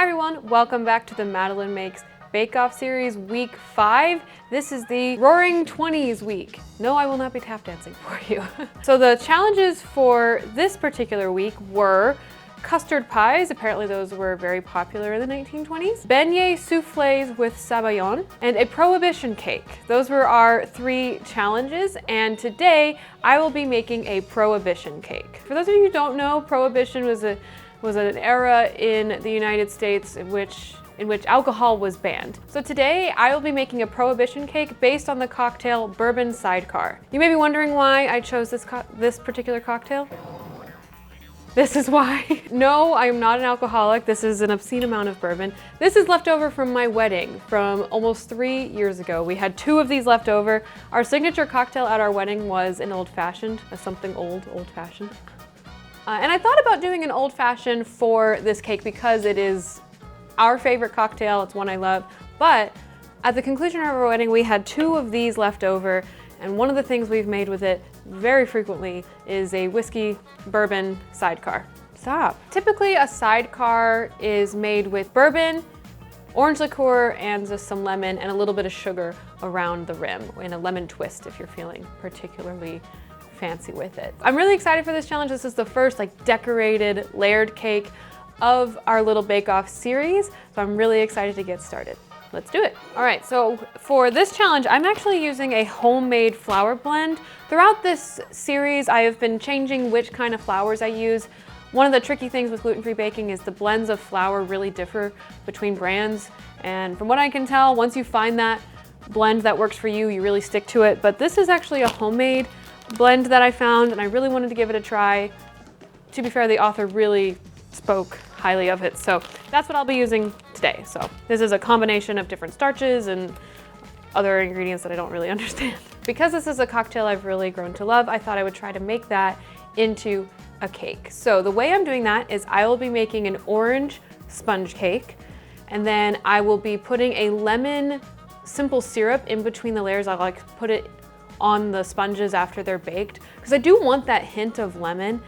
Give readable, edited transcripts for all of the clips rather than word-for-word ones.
everyone, welcome back to the Madeline Makes Bake Off series week 5. This is the Roaring 20s week. No, I will not be tap dancing for you. So the challenges for this particular week were custard pies, apparently those were very popular in the 1920s, beignet soufflés with sabayon, and a prohibition cake. Those were our 3 challenges, and today I will be making a prohibition cake. For those of you who don't know, prohibition was an era in the United States in which alcohol was banned. So today I will be making a prohibition cake based on the cocktail Bourbon Sidecar. You may be wondering why I chose this particular cocktail. This is why. No, I am not an alcoholic. This is an obscene amount of bourbon. This is left over from my wedding from almost 3 years ago. We had 2 of these left over. Our signature cocktail at our wedding was an old-fashioned, something old-fashioned. And I thought about doing an old-fashioned for this cake because it is our favorite cocktail. It's one I love. But at the conclusion of our wedding, we had 2 of these left over. And one of the things we've made with it very frequently is a whiskey bourbon sidecar. Stop. Typically a sidecar is made with bourbon, orange liqueur, and just some lemon and a little bit of sugar around the rim in a lemon twist if you're feeling particularly fancy with it. I'm really excited for this challenge. This is the first decorated layered cake of our little bake-off series. So I'm really excited to get started. Let's do it. All right, so for this challenge, I'm actually using a homemade flour blend. Throughout this series, I have been changing which kind of flours I use. One of the tricky things with gluten-free baking is the blends of flour really differ between brands. And from what I can tell, once you find that blend that works for you, you really stick to it. But this is actually a homemade blend that I found, and I really wanted to give it a try. To be fair, the author really spoke highly of it, so that's what I'll be using today. So this is a combination of different starches and other ingredients that I don't really understand. Because this is a cocktail I've really grown to love, I thought I would try to make that into a cake. So the way I'm doing that is I will be making an orange sponge cake, and then I will be putting a lemon simple syrup in between the layers. I'll put it on the sponges after they're baked, because I do want that hint of lemon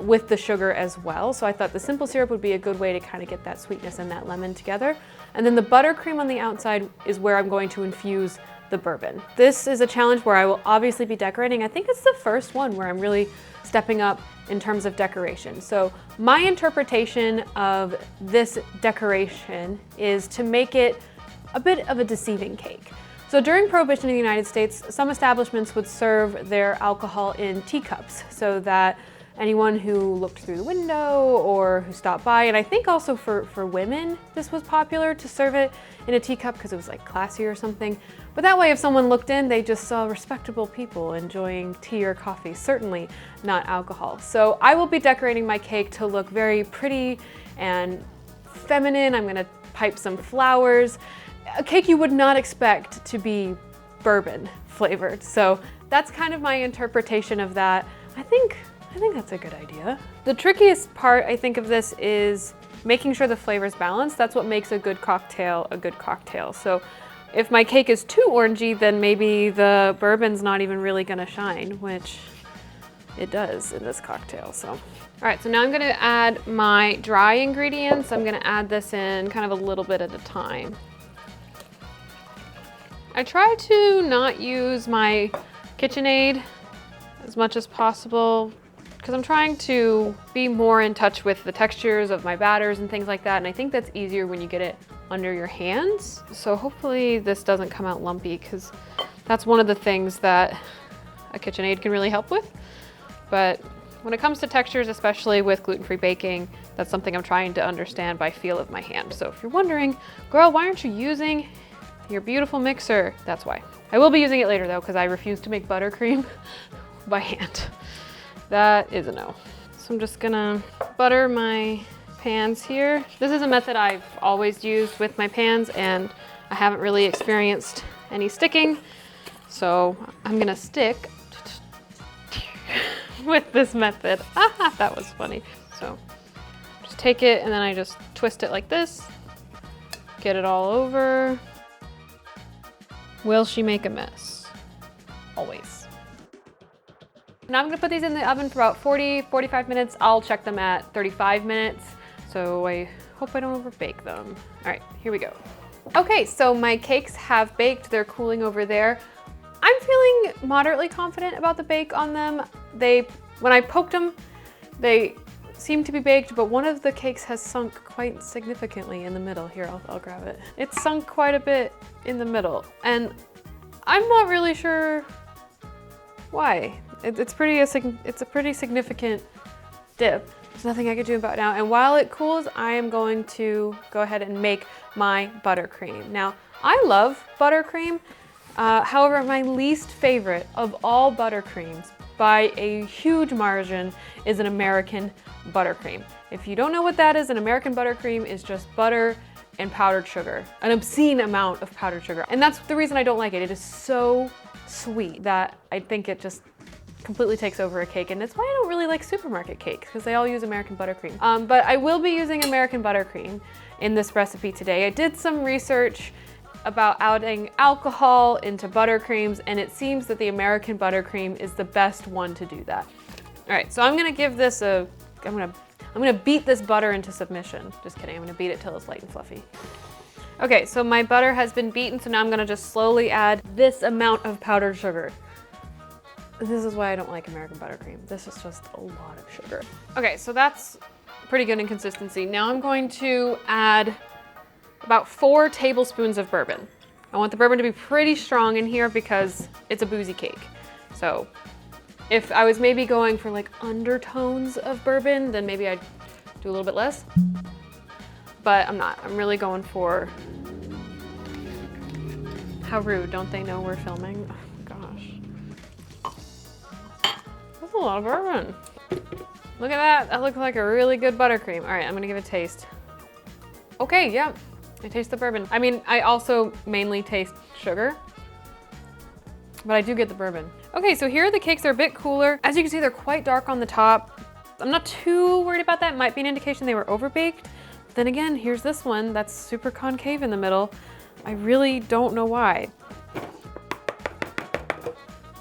with the sugar as well. So I thought the simple syrup would be a good way to kind of get that sweetness and that lemon together. And then the buttercream on the outside is where I'm going to infuse the bourbon. This is a challenge where I will obviously be decorating. I think it's the first one where I'm really stepping up in terms of decoration. So my interpretation of this decoration is to make it a bit of a deceiving cake. So during Prohibition in the United States, some establishments would serve their alcohol in teacups so that anyone who looked through the window or who stopped by, and I think also for women, this was popular to serve it in a teacup because it was classy or something. But that way, if someone looked in, they just saw respectable people enjoying tea or coffee, certainly not alcohol. So I will be decorating my cake to look very pretty and feminine. I'm gonna pipe some flowers. A cake you would not expect to be bourbon flavored. So that's kind of my interpretation of that. I think that's a good idea. The trickiest part, I think, of this is making sure the flavor's balanced. That's what makes a good cocktail a good cocktail. So if my cake is too orangey, then maybe the bourbon's not even really gonna shine, which it does in this cocktail, so. All right, so now I'm gonna add my dry ingredients. I'm gonna add this in kind of a little bit at a time. I try to not use my KitchenAid as much as possible, because I'm trying to be more in touch with the textures of my batters and things like that, and I think that's easier when you get it under your hands. So hopefully this doesn't come out lumpy, because that's one of the things that a KitchenAid can really help with. But when it comes to textures, especially with gluten-free baking, that's something I'm trying to understand by feel of my hand. So if you're wondering, girl, why aren't you using your beautiful mixer? That's why. I will be using it later though, because I refuse to make buttercream by hand. That is a no. So I'm just gonna butter my pans here. This is a method I've always used with my pans, and I haven't really experienced any sticking. So I'm gonna stick with this method. That was funny. So just take it and then I just twist it like this. Get it all over. Will she make a mess? Always. Now I'm gonna put these in the oven for about 40, 45 minutes. I'll check them at 35 minutes. So I hope I don't overbake them. All right, here we go. Okay, so my cakes have baked. They're cooling over there. I'm feeling moderately confident about the bake on them. When I poked them, they seem to be baked, but one of the cakes has sunk quite significantly in the middle. Here, I'll grab it. It's sunk quite a bit in the middle, and I'm not really sure why. It's a pretty significant dip. There's nothing I could do about it now. And while it cools, I am going to go ahead and make my buttercream. Now, I love buttercream. However, my least favorite of all buttercreams by a huge margin is an American buttercream. If you don't know what that is, an American buttercream is just butter and powdered sugar, an obscene amount of powdered sugar. And that's the reason I don't like it. It is so sweet that I think it just completely takes over a cake, and that's why I don't really like supermarket cakes, because they all use American buttercream. But I will be using American buttercream in this recipe today. I did some research about adding alcohol into buttercreams, and it seems that the American buttercream is the best one to do that. All right, so I'm gonna give this I'm gonna beat this butter into submission. Just kidding, I'm gonna beat it till it's light and fluffy. Okay, so my butter has been beaten, so now I'm gonna just slowly add this amount of powdered sugar. This is why I don't like American buttercream. This is just a lot of sugar. Okay, so that's pretty good in consistency. Now I'm going to add about 4 tablespoons of bourbon. I want the bourbon to be pretty strong in here because it's a boozy cake. So if I was maybe going for like undertones of bourbon, then maybe I'd do a little bit less. But I'm not. I'm really going for... How rude, don't they know we're filming? Oh, gosh. That's a lot of bourbon. Look at that. That looks like a really good buttercream. All right, I'm gonna give it a taste. Okay, yeah, I taste the bourbon. I mean, I also mainly taste sugar, but I do get the bourbon. Okay, so here are the cakes. They're a bit cooler. As you can see, they're quite dark on the top. I'm not too worried about that. It might be an indication they were overbaked. But then again, here's this one that's super concave in the middle. I really don't know why.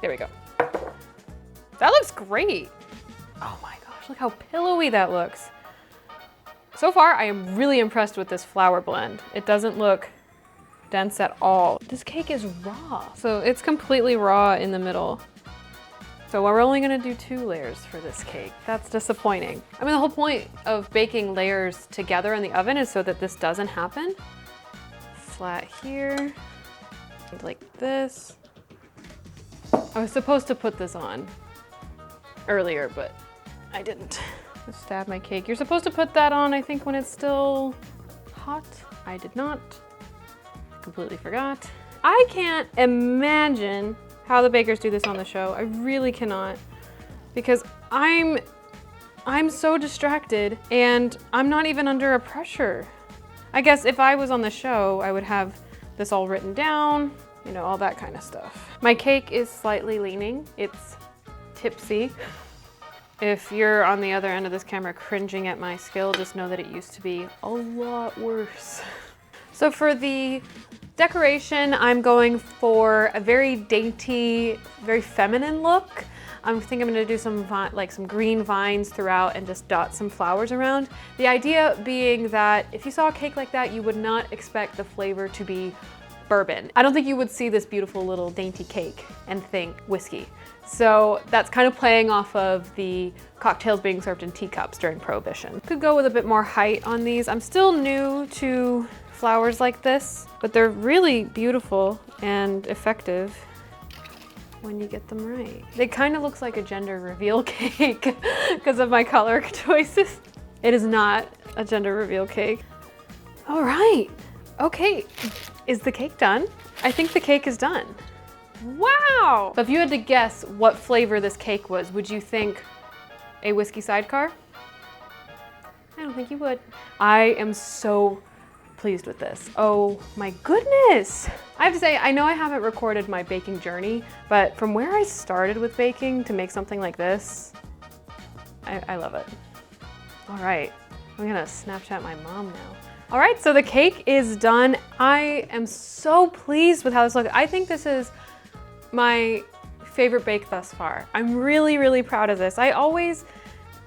There we go. That looks great. Oh my gosh, look how pillowy that looks. So far, I am really impressed with this flour blend. It doesn't look dense at all. This cake is raw. So it's completely raw in the middle. So we're only gonna do 2 layers for this cake. That's disappointing. I mean, the whole point of baking layers together in the oven is so that this doesn't happen. Flat here, like this. I was supposed to put this on earlier, but I didn't. Just stab my cake. You're supposed to put that on, I think, when it's still hot. I did not. Completely forgot. I can't imagine how the bakers do this on the show. I really cannot, because I'm so distracted and I'm not even under a pressure. I guess if I was on the show, I would have this all written down, you know, all that kind of stuff. My cake is slightly leaning. It's tipsy. If you're on the other end of this camera cringing at my skill, just know that it used to be a lot worse. So for the decoration, I'm going for a very dainty, very feminine look. I think I'm gonna do some green vines throughout and just dot some flowers around. The idea being that if you saw a cake like that, you would not expect the flavor to be bourbon. I don't think you would see this beautiful little dainty cake and think whiskey. So that's kind of playing off of the cocktails being served in teacups during Prohibition. Could go with a bit more height on these. I'm still new to flowers like this, but they're really beautiful and effective when you get them right. It kind of looks like a gender reveal cake because of my color choices. It is not a gender reveal cake. All right, okay. Is the cake done? I think the cake is done. Wow! So if you had to guess what flavor this cake was, would you think a whiskey sidecar? I don't think you would. I am so pleased with this. Oh my goodness! I have to say, I know I haven't recorded my baking journey, but from where I started with baking to make something like this, I love it. All right, I'm gonna Snapchat my mom now. All right, so the cake is done. I am so pleased with how this looks. I think this is my favorite bake thus far. I'm really, really proud of this. I always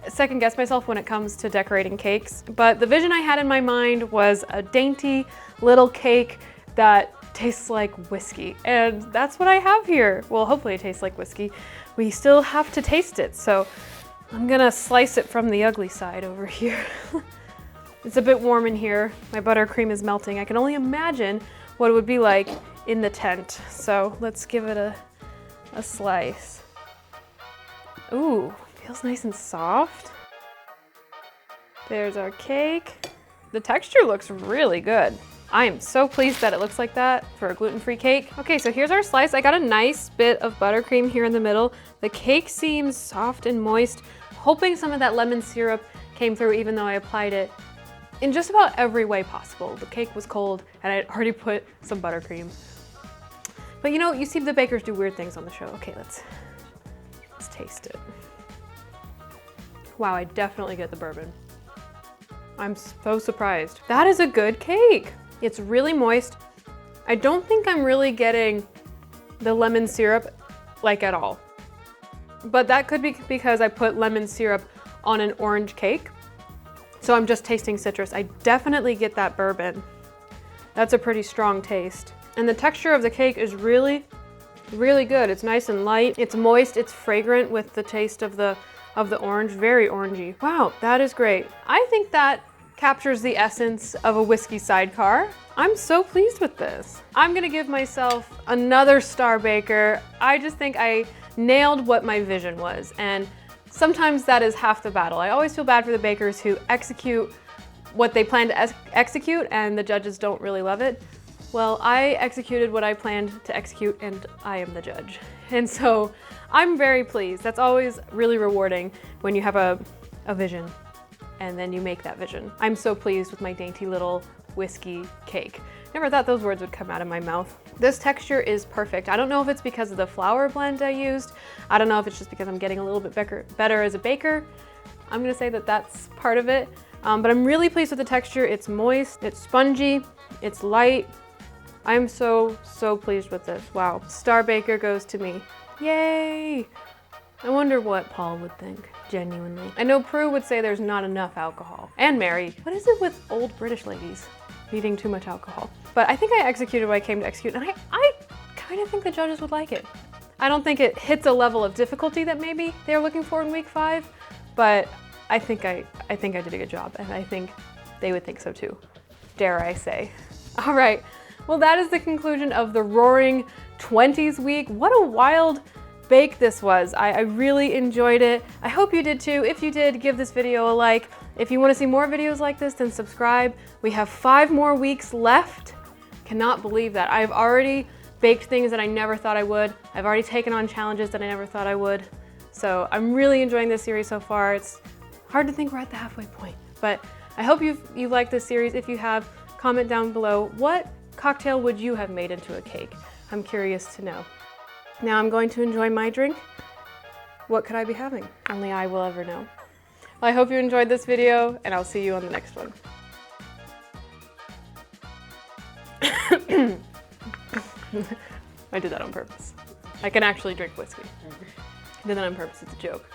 second guess myself when it comes to decorating cakes, but the vision I had in my mind was a dainty little cake that tastes like whiskey, and that's what I have here. Well, hopefully it tastes like whiskey. We still have to taste it, so I'm gonna slice it from the ugly side over here. It's a bit warm in here. My buttercream is melting. I can only imagine what it would be like in the tent. So let's give it a slice. Ooh, feels nice and soft. There's our cake. The texture looks really good. I am so pleased that it looks like that for a gluten-free cake. Okay, so here's our slice. I got a nice bit of buttercream here in the middle. The cake seems soft and moist, hoping some of that lemon syrup came through even though I applied it in just about every way possible. The cake was cold and I had already put some buttercream. But you know, you see the bakers do weird things on the show. Okay, let's taste it. Wow, I definitely get the bourbon. I'm so surprised. That is a good cake. It's really moist. I don't think I'm really getting the lemon syrup like at all. But that could be because I put lemon syrup on an orange cake. So I'm just tasting citrus. I definitely get that bourbon. That's a pretty strong taste. And the texture of the cake is really, really good. It's nice and light. It's moist, it's fragrant with the taste of the orange, very orangey. Wow, that is great. I think that captures the essence of a whiskey sidecar. I'm so pleased with this. I'm gonna give myself another star baker. I just think I nailed what my vision was, and sometimes that is half the battle. I always feel bad for the bakers who execute what they plan to execute and the judges don't really love it. Well, I executed what I planned to execute and I am the judge. And so I'm very pleased. That's always really rewarding when you have a vision and then you make that vision. I'm so pleased with my dainty little whiskey cake. Never thought those words would come out of my mouth. This texture is perfect. I don't know if it's because of the flour blend I used. I don't know if it's just because I'm getting a little bit better as a baker. I'm gonna say that that's part of it. But I'm really pleased with the texture. It's moist, it's spongy, it's light. I'm so pleased with this. Wow, star baker goes to me. Yay! I wonder what Paul would think, genuinely. I know Prue would say there's not enough alcohol. And Mary. What is it with old British ladies eating too much alcohol? But I think I executed what I came to execute, and I kind of think the judges would like it. I don't think it hits a level of difficulty that maybe they're looking for in week 5, but I think I did a good job, and I think they would think so too, dare I say. All right, well, that is the conclusion of the Roaring 20s week. What a wild bake this was. I really enjoyed it. I hope you did too. If you did, give this video a like. If you want to see more videos like this, then subscribe. We have 5 more weeks left. Cannot believe that. I've already baked things that I never thought I would. I've already taken on challenges that I never thought I would. So I'm really enjoying this series so far. It's hard to think we're at the halfway point, but I hope you've liked this series. If you have, comment down below, what cocktail would you have made into a cake? I'm curious to know. Now I'm going to enjoy my drink. What could I be having? Only I will ever know. Well, I hope you enjoyed this video, and I'll see you on the next one. I did that on purpose. I can actually drink whiskey. I did that on purpose, it's a joke.